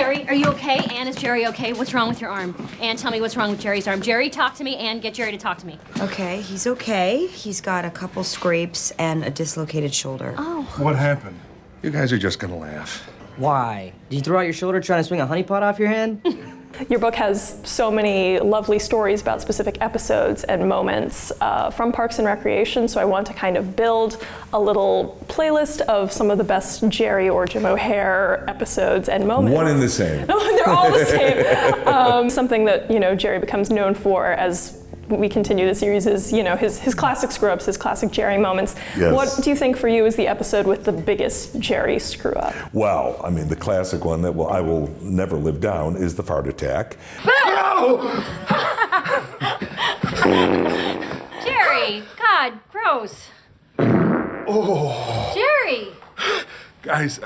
Jerry, are you okay? Ann, is Jerry okay? What's wrong with your arm? Ann, tell me what's wrong with Jerry's arm. Jerry, talk to me. Ann, get Jerry to talk to me. Okay, he's okay. He's got a couple scrapes and a dislocated shoulder. Oh. What happened? You guys are just gonna laugh. Why? Did you throw out your shoulder trying to swing a honeypot off your hand? Your book has so many lovely stories about specific episodes and moments from Parks and Recreation, so I want to kind of build a little playlist of some of the best Jerry or Jim O'Hare episodes and moments. One and the same. They're all the same. Something that, you know, Jerry becomes known for as we continue the series is, you know, his classic screw-ups, his classic Jerry moments. Yes. What do you think for you is the episode with the biggest Jerry screw-up? Well, I mean, the classic one that I will never live down is the fart attack. Jerry, God, gross. Oh. Jerry. Guys,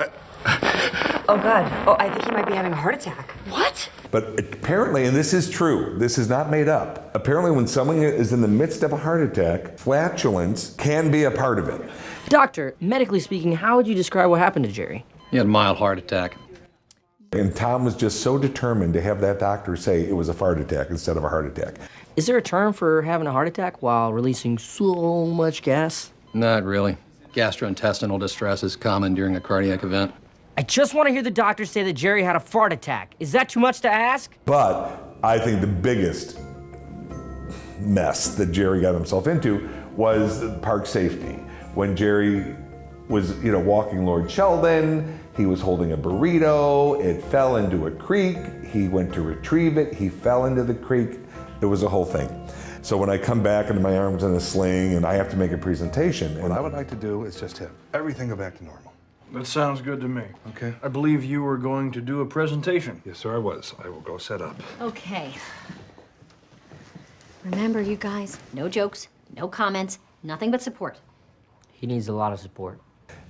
Oh, God. Oh, I think he might be having a heart attack. What? But apparently, and this is true, this is not made up. Apparently, when someone is in the midst of a heart attack, flatulence can be a part of it. Doctor, medically speaking, how would you describe what happened to Jerry? He had a mild heart attack. And Tom was just so determined to have that doctor say it was a fart attack instead of a heart attack. Is there a term for having a heart attack while releasing so much gas? Not really. Gastrointestinal distress is common during a cardiac event. I just want to hear the doctor say that Jerry had a fart attack. Is that too much to ask? But I think the biggest mess that Jerry got himself into was park safety. When Jerry was, walking Lord Sheldon, he was holding a burrito, it fell into a creek, he went to retrieve it, he fell into the creek, it was a whole thing. So when I come back and my arm's in a sling and I have to make a presentation, what I would like to do is just have everything go back to normal. That sounds good to me. Okay. I believe you were going to do a presentation. Yes, sir, I was. I will go set up. Okay. Remember, you guys, no jokes, no comments, nothing but support. He needs a lot of support.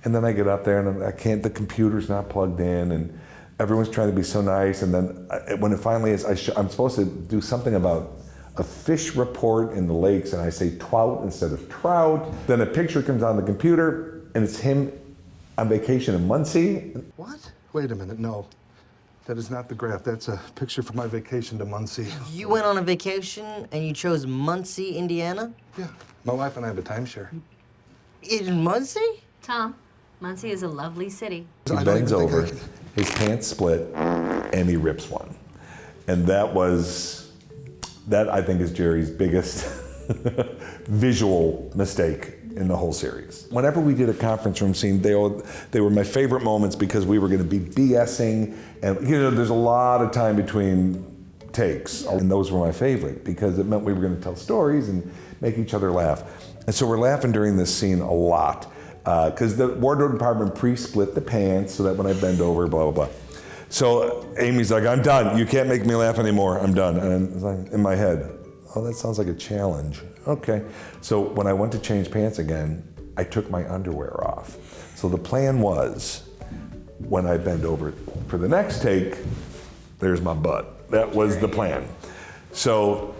and then I get up there and I can't, the computer's not plugged in, and everyone's trying to be so nice, and then when it finally is, I'm supposed to do something about a fish report in the lakes, and I say trout instead of trout. Then a picture comes on the computer, and it's him on vacation in Muncie. What? Wait a minute, no. That is not the graph. That's a picture from my vacation to Muncie. You went on a vacation and you chose Muncie, Indiana? Yeah, my wife and I have a timeshare. In Muncie? Tom, Muncie is a lovely city. He bends over, his pants split, and he rips one. And that I think is Jerry's biggest visual mistake in the whole series. Whenever we did a conference room scene, they were my favorite moments because we were going to be BSing, and there's a lot of time between takes, and those were my favorite because it meant we were going to tell stories and make each other laugh. And so we're laughing during this scene a lot because the wardrobe department pre-split the pants so that when I bend over, blah, blah, blah. So Amy's like, I'm done. You can't make me laugh anymore. I'm done. And it's like, in my head, oh, that sounds like a challenge. Okay. So when I went to change pants again, I took my underwear off. So the plan was, when I bend over for the next take, there's my butt. That was the plan. So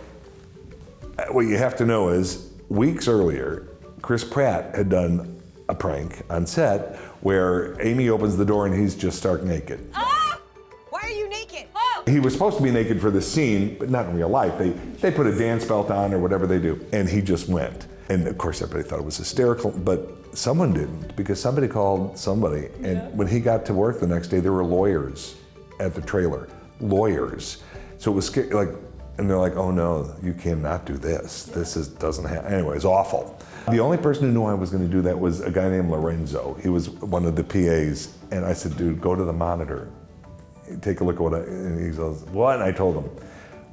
what you have to know is, weeks earlier, Chris Pratt had done a prank on set where Amy opens the door and he's just stark naked. Why are you naked? He was supposed to be naked for this scene, but not in real life. They put a dance belt on or whatever they do, and he just went. And of course, everybody thought it was hysterical, but someone didn't, because somebody called somebody. And when he got to work the next day, there were lawyers at the trailer. Lawyers. So it was scary, and they're like, oh no, you cannot do this. Doesn't happen. Anyway, it's awful. The only person who knew I was going to do that was a guy named Lorenzo. He was one of the PAs. And I said, dude, go to the monitor. Take a look at what and he goes, what? And I told him.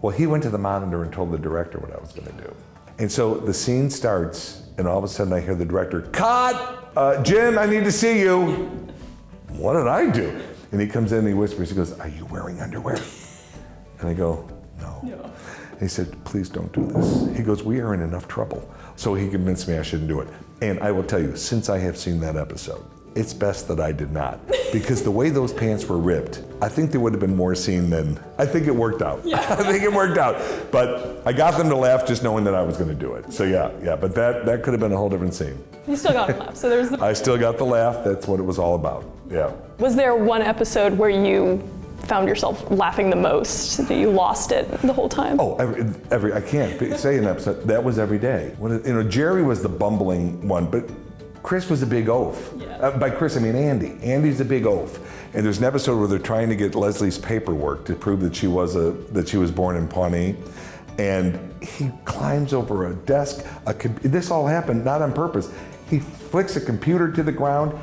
Well, he went to the monitor and told the director what I was going to do. And so the scene starts, and all of a sudden I hear the director, cut! Jim, I need to see you. What did I do? And he comes in and he whispers, he goes, are you wearing underwear? And I go, no. And he said, please don't do this. He goes, we are in enough trouble. So he convinced me I shouldn't do it. And I will tell you, since I have seen that episode, it's best that I did not. Because the way those pants were ripped, I think there would have been more seen than, I think it worked out. Yeah. I think it worked out. But I got them to laugh just knowing that I was going to do it. So yeah, but that could have been a whole different scene. You still got a laugh, so there's I still got the laugh, that's what it was all about, yeah. Was there one episode where you found yourself laughing the most, that you lost it the whole time? Oh, I can't say an episode. That was every day. Jerry was the bumbling one, but Chris was a big oaf. Yeah. By Chris, I mean Andy. Andy's a big oaf. And there's an episode where they're trying to get Leslie's paperwork to prove that she was born in Pawnee. And he climbs over a desk. This all happened not on purpose. He flicks a computer to the ground,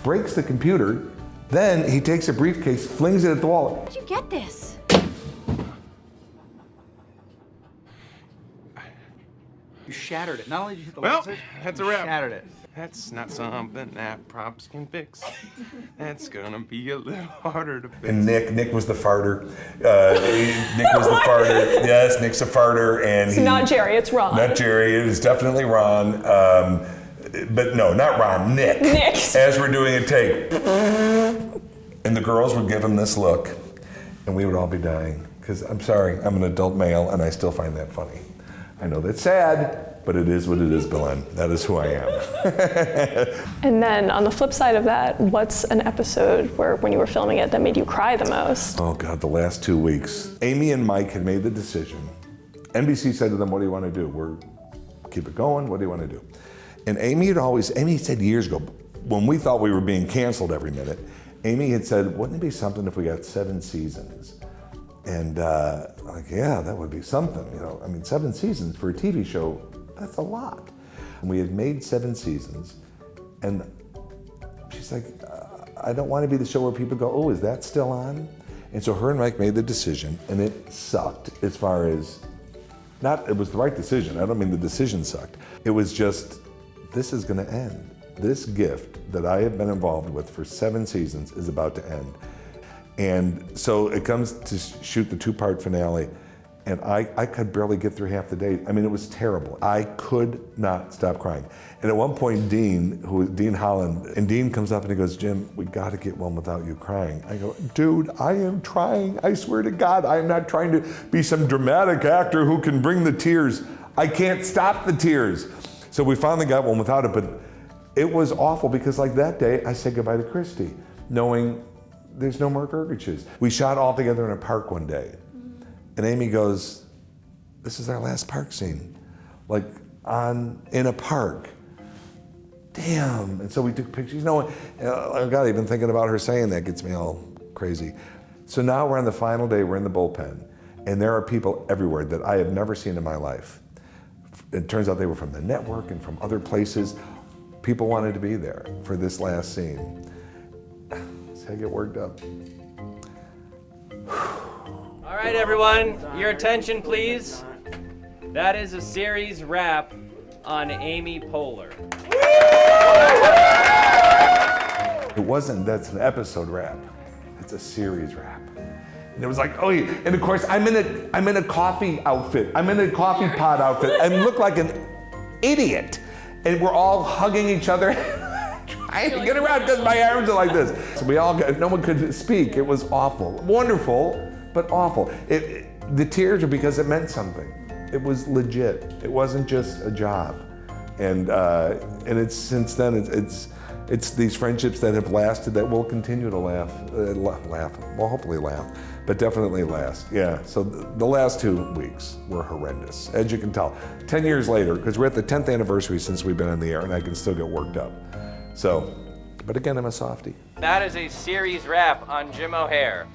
breaks the computer, then he takes a briefcase, flings it at the wall. Where'd you get this? You shattered it. Not only did you hit the Well, laser, that's a you wrap. shattered it. That's not something that props can fix. That's gonna be a little harder to fix. And Nick was the farter. Nick was the farter. Yes, Nick's a farter, and It's not Jerry, it's Ron. Not Jerry. It is definitely Ron. But no, not Ron. Nick. Nick. As we're doing a take, and the girls would give him this look, and we would all be dying. Because I'm sorry, I'm an adult male, and I still find that funny. I know that's sad, but it is what it is, Belen. That is who I am. And then on the flip side of that, what's an episode where when you were filming it that made you cry the most? Oh God, the last 2 weeks. Amy and Mike had made the decision. NBC said to them, what do you want to do? We're keep it going, what do you want to do? And Amy said years ago, when we thought we were being canceled every minute, Amy had said, wouldn't it be something if we got 7 seasons? And yeah, that would be something, 7 seasons for a TV show, that's a lot. And we had made 7 seasons, and she's like, I don't want to be the show where people go, oh, is that still on? And so her and Mike made the decision, and it sucked as far as, it was the right decision, I don't mean the decision sucked. It was just, this is gonna end. This gift that I have been involved with for 7 seasons is about to end. And so it comes to shoot the 2-part finale, and I could barely get through half the day. I mean, it was terrible. I could not stop crying. And at one point, Dean Holland, and Dean comes up and he goes, Jim, we gotta get one without you crying. I go, dude, I am trying. I swear to God, I am not trying to be some dramatic actor who can bring the tears. I can't stop the tears. So we finally got one without it, but it was awful because like that day, I said goodbye to Christy, knowing there's no more Gergiches. We shot all together in a park one day. And Amy goes, this is our last park scene. Like in a park. Damn. And so we took pictures. God, even thinking about her saying that gets me all crazy. So now we're on the final day, we're in the bullpen. And there are people everywhere that I have never seen in my life. It turns out they were from the network and from other places. People wanted to be there for this last scene. So I get worked up. All right, everyone, your attention, please. That is a series wrap on Amy Poehler. That's an episode wrap. It's a series wrap. And it was like, oh, yeah. And of course, I'm in a coffee outfit. I'm in a coffee pot outfit. I look like an idiot. And we're all hugging each other. I had to get around because my arms are like this. So no one could speak. It was awful. Wonderful, but awful. The tears are because it meant something. It was legit. It wasn't just a job. And it's since then, it's these friendships that have lasted that will continue to laugh. Well, hopefully laugh, but definitely last. Yeah, so the last 2 weeks were horrendous, as you can tell. 10 years later, because we're at the 10th anniversary since we've been on the air, and I can still get worked up. So, but again, I'm a softie. That is a series wrap on Jim O'Hare.